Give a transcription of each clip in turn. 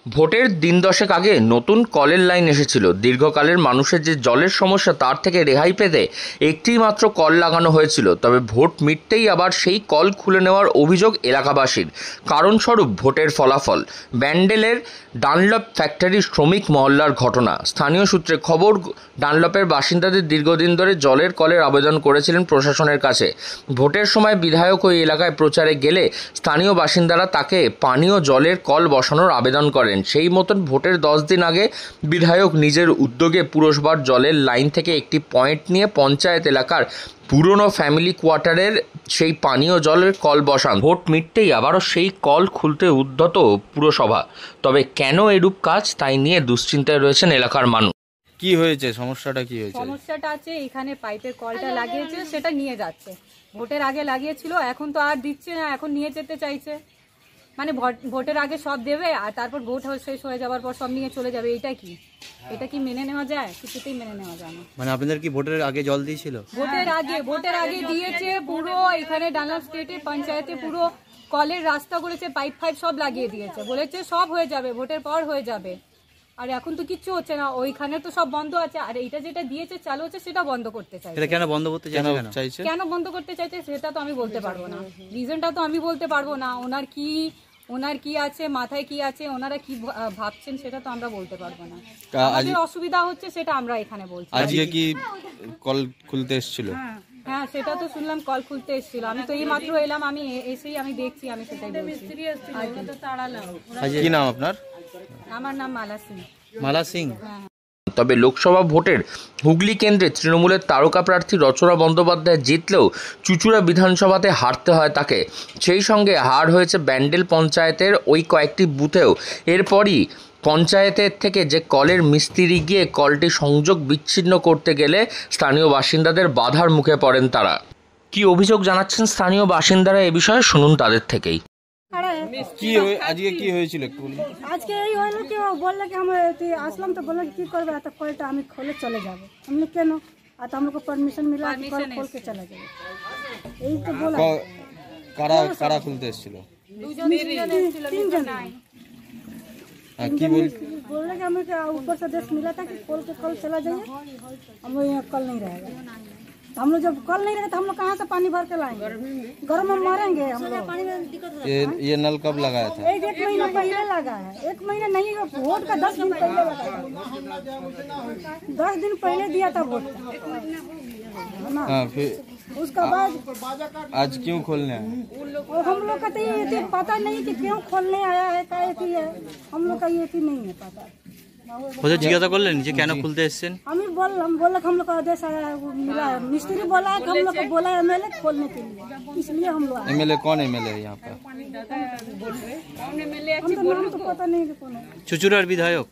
ভোটের দিন দশেক আগে নতুন কলের লাইন এসেছিল। দীর্ঘকালের মানুষের যে জলের সমস্যা তার থেকে রেহাই পেতে একটি মাত্র কল লাগানো হয়েছিল। তবে ভোট মিটতেই আবার সেই কল খুলে নেওয়ার অভিযোগ এলাকাবাসীর। কারণস্বরূপ ভোটের ফলাফল। ব্যান্ডেলের ডানলপ ফ্যাক্টরির শ্রমিক মহল্লার ঘটনা। স্থানীয় সূত্রে খবর, ডানলপের বাসিন্দাদের দীর্ঘদিন ধরে জলের কলের আবেদন করেছিলেন প্রশাসনের কাছে। ভোটের সময় বিধায়ক ওই এলাকায় প্রচারে গেলে স্থানীয় বাসিন্দারা তাকে পানীয় জলের কল বসানোর আবেদন করেন। সেই মতন ভোটের 10 দিন আগে বিধায়ক নিজের উদ্যোগে পুরসভার জলের লাইন থেকে একটি পয়েন্ট নিয়ে পঞ্চায়েত এলাকার পুরনো ফ্যামিলি কোয়ার্টারের সেই পানীয় জলের কল বসান। ভোট মিটতেই আবারও সেই কল খুলতে উদ্যত পুরসভা। তবে কেন এরূপ কাজ, তাই নিয়ে দুশ্চিন্তায় রয়েছেন এলাকার মানুষ। কি হয়েছে, সমস্যাটা কি হয়েছে? সমস্যাটা আছে এখানে পাইপের কলটা লাগিয়েছে, সেটা নিয়ে যাচ্ছে। ভোটের আগে লাগিয়েছিল, এখন তো আর দিচ্ছে না, এখন নিয়ে যেতে চাইছে। মানে ভোটের আগে সব দেবে আর তারপর ভোট শেষ হয়ে যাওয়ার পর সব নিয়ে চলে যাবে। এটা কি মেনে নেওয়া যায়? কিছুতেই মেনে নেওয়া যায় না। মানে আপনাদের কি ভোটের আগে জল দিয়েছিল? ভোটের আগে দিয়েছে। পুরো এখানে ডানলপ স্টেটে পঞ্চায়েতে পুরো কলের রাস্তা করেছে, পাইপ সব লাগিয়ে দিয়েছে, বলেছে সব হয়ে যাবে, ভোটের পর হয়ে যাবে। আর এখন তো কিচ্ছু হচ্ছে না, ওইখানে তো সব বন্ধ আছে। আর এইটা যেটা দিয়েছে চালু হচ্ছে, সেটা বন্ধ করতে চাইছে। এটা কেন বন্ধ করতে চাইছে? কেন বন্ধ করতে চাইছে সেটা তো আমি বলতে পারবো না, রিজনটা তো আমি বলতে পারবো না। ওনার কি আছে, মাথায় কি আছে, ওনারা কি ভাবছেন সেটা তো আমরা বলতে পারবো না। আমাদের অসুবিধা হচ্ছে সেটা আমরা এখানে বলছি। আজকে কি কল খুলতে এসেছিল? হ্যাঁ, সেটা তো শুনলাম, কল খুলতে এসেছিল। আমি তো এই মাত্র এলাম, আমি এসেই আমি দেখছি, আমি সেটাই বলছি। কি নাম আপনার? আমার নাম মালা সিং। তবে লোকসভা ভোটের হুগলি কেন্দ্রে তৃণমূলের তারকা প্রার্থী রচনা বন্দ্যোপাধ্যায় জিতলেও চুঁচুড়া বিধানসভাতে হারতে হয় তাকে। সেই সঙ্গে হার হয়েছে ব্যান্ডেল পঞ্চায়েতের ওই কয়েকটি বুথেও। এরপরই পঞ্চায়েতের থেকে যে কলের মিস্ত্রি গিয়ে কলটি সংযোগ বিচ্ছিন্ন করতে গেলে স্থানীয় বাসিন্দাদের বাধার মুখে পড়েন তারা। কি অভিযোগ জানাচ্ছেন স্থানীয় বাসিন্দারা এ বিষয়ে শুনুন তাদের থেকেই। আজকে কি হয়েছিল? আজকে এই হলো কি, ও বললো কি আমরা আসলাম তো বললো কি করবে, এত কলটা আমি खोले चले যাবো। हमने কেন, আর हम लोग को परमिशन मिला कि कल खोल के चला जाए, এই তো বলা। কারা খুলতে এসেছিল? तीन जन। কি बोले कि हमें ऊपर से आदेश मिला था कि खोल के कल चला जाइए, हम लोग यहाँ कल नहीं रहेगा। हम लोग जब कल नहीं रहेगा तो हम लोग कहाँ से पानी भर के लाएंगे? गर्म में मरेंगे हम लोग। ये नल कब लगाया था? एक महीना पहले लगा है। 1 महीना नहीं, वोट का 10 दिन पहले लगा है। 10 दिन पहले दिया था वोट। हाँ, फिर उसका बाद आज क्यों खोलने आए? हम लोग का तो ये पता नहीं कि क्यों खोलने आया है, क्या है, हम लोग का ये नहीं है पता। ওদের জিজ্ঞাসা করলেন যে কেন খুলতে এসেছেন? আমি বললাম हम लोग का आदेश आया है, वो मिला है, मिस्त्री बोला है कि हम लोग को बोला है एमएलए खोलने के लिए, इसलिए हम लोग। एमएलए कौन एमएलए है यहाँ पर? हम तो नाम तो पता नहीं कि कौन है। चुचुरार विधायक?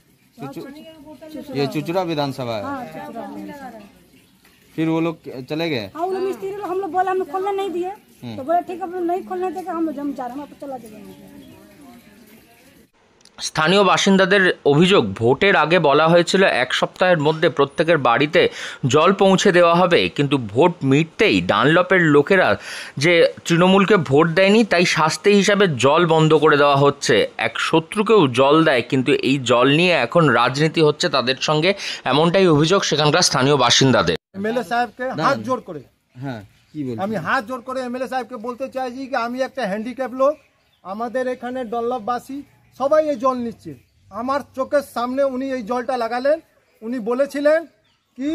ये चुचुरा विधानसभा है। हाँ, चुचुरा विधानसभा। फिर वो लोग चले गए? हाँ, वो मिस्त्री हम लोग बोला हमें खोलने नहीं दिए, तो बोले ठीक है नहीं खोलने देगा, हम लोग जम जा रहे हैं, चला जाएंगे। স্থানীয় বাসিন্দাদের অভিযোগ, ভোটের আগে বলা হয়েছিল 1 সপ্তাহের মধ্যে প্রত্যেকের বাড়িতে জল পৌঁছে দেওয়া হবে, কিন্তু ভোট মিটতেই ডানলপের লোকেরা যে তৃণমূলকে ভোট দেয়নি তাই শাস্তি হিসাবে জল বন্ধ করে দেওয়া হচ্ছে। এক শত্রুকেও জল দেয়, কিন্তু এই জল নিয়ে এখন রাজনীতি হচ্ছে তাদের সঙ্গে, এমনটাই অভিযোগ সেখানকার স্থানীয় বাসিন্দাদের। এমএলএ সাহেবকে হাত জোর করে, হ্যাঁ কি বলছেন? আমি হাত জোর করে এমএলএ সাহেবকে বলতে চাইছি কি আমি একটা হ্যান্ডিক্যাপ লোক, আমাদের এখানে ডনলপবাসী সবাই এই জল নিচ্ছে। আমার চোখের সামনে উনি এই জলটা লাগালেন। উনি বলেছিলেন কি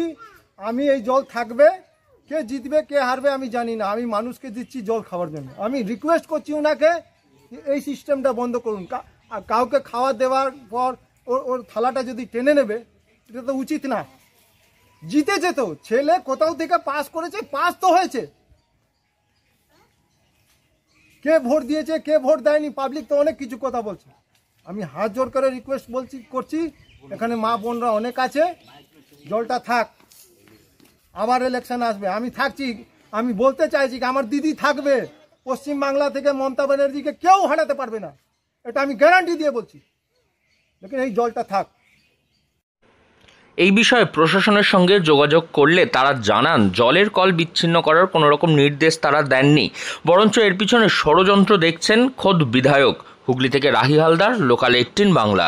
আমি এই জল থাকবে, কে জিতবে কে হারবে আমি জানি না, আমি মানুষকে দিচ্ছি জল খাওয়ার জন্য। আমি রিকোয়েস্ট করছি ওনাকে এই সিস্টেমটা বন্ধ করুন। কাউকে খাওয়া দেওয়ার পর ওর থালাটা যদি টেনে নেবে, এটা তো উচিত না। জিতেছে তো, ছেলে কোথাও থেকে পাস করেছে, পাস তো হয়েছে। কে ভোট দিয়েছে কে ভোট দেয়নি, পাবলিক তো অনেক কিছু কথা বলছে। আমি হাত জোর করে রিকোয়েস্ট করছি, এখানে মা বোনরা অনেক আছে, জলটা থাক। আবার ইলেকশন আসবে, আমি থাকছি। আমি বলতে চাইছি কি আমার দিদি থাকবে, পশ্চিম বাংলা থেকে মমতা ব্যানার্জিকে কেউ হারাতে পারবে না, এটা আমি গ্যারান্টি দিয়ে বলছি। লেকিন এই জলটা থাক। এই বিষয়ে প্রশাসনের সঙ্গে যোগাযোগ করলে তারা জানান জলের কল বিচ্ছিন্ন করার কোনো রকম নির্দেশ তারা দেননি, বরঞ্চ এর পিছনে ষড়যন্ত্র দেখছেন খোদ বিধায়ক। হুগলি থেকে রাহি হালদার, লোকাল 18 বাংলা।